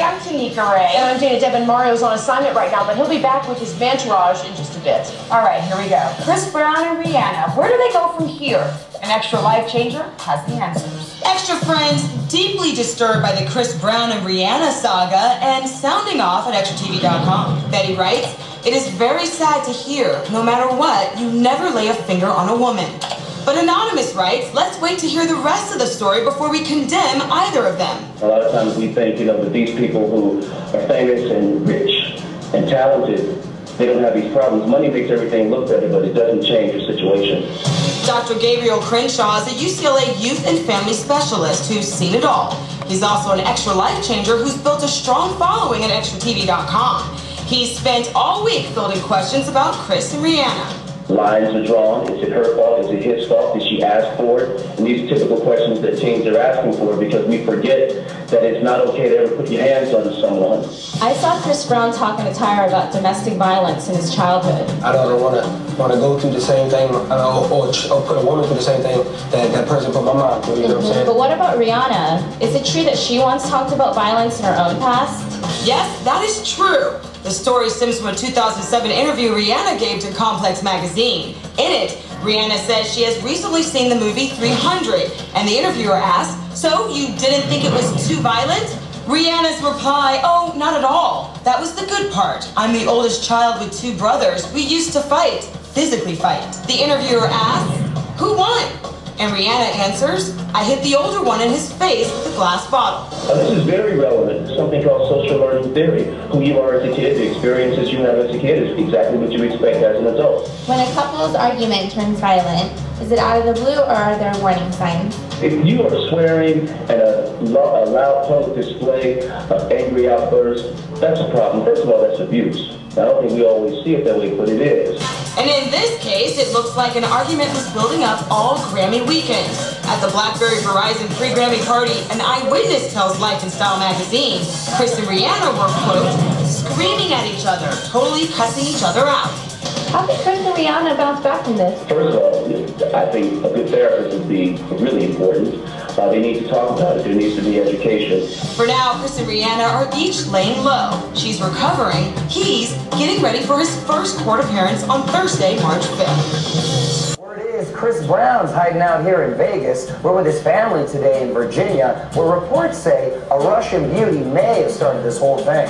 I'm Tanika Ray. And I'm Dana Devin. Mario's on assignment right now, but he'll be back with his entourage in just a bit. All right, here we go. Chris Brown and Rihanna. Where do they go from here? An extra life changer has the answers. Extra friends, deeply disturbed by the Chris Brown and Rihanna saga and sounding off at extratv.com. Betty writes, "It is very sad to hear, no matter what, you never lay a finger on a woman." But Anonymous writes, "Let's wait to hear the rest of the story before we condemn either of them." A lot of times we think, that these people who are famous and rich and talented, they don't have these problems. Money makes everything look better, but it doesn't change the situation. Dr. Gabriel Crenshaw is a UCLA youth and family specialist who's seen it all. He's also an extra life changer who's built a strong following at extratv.com. He's spent all week fielding questions about Chris and Rihanna. Lines are drawn. Is it her fault? Is it his fault? Did she ask for it? And these typical questions that teens are asking for, because we forget that it's not okay to ever put your hands on someone. I saw Chris Brown talking to Tyra about domestic violence in his childhood. I don't want to go through the same thing or put a woman through the same thing that person put my mom through, you know what I'm saying? But what about Rihanna? Is it true that she once talked about violence in her own past? Yes, that is true. The story stems from a 2007 interview Rihanna gave to Complex magazine. In it, Rihanna says she has recently seen the movie 300, and the interviewer asked, "So you didn't think it was too violent?" Rihanna's reply, "Oh, not at all. That was the good part. I'm the oldest child with 2 brothers. We used to fight, physically fight." The interviewer asks, "Who won?" And Rihanna answers, "I hit the older one in his face with a glass bottle." This is very relevant to something called social learning theory. Who you are as a kid, the experiences you have as a kid is exactly what you expect as an adult. When a couple's argument turns violent, is it out of the blue or are there warning signs? If you are swearing and a loud public display of angry outbursts, that's a problem. First of all, that's abuse. I don't think we always see it that way, but it is. And in this case, it looks like an argument was building up all Grammy weekend. At the BlackBerry Verizon pre-Grammy party, an eyewitness tells Life and Style magazine, Chris and Rihanna were, quote, screaming at each other, totally cussing each other out. How can Chris and Rihanna bounce back from this? First of all, I think a good therapist would be really important. They need to talk about it. There needs to be education. For now, Chris and Rihanna are each laying low. She's recovering. He's getting ready for his first court appearance on Thursday, March 5th. Word is Chris Brown's hiding out here in Vegas. We're with his family today in Virginia, where reports say a Russian beauty may have started this whole thing.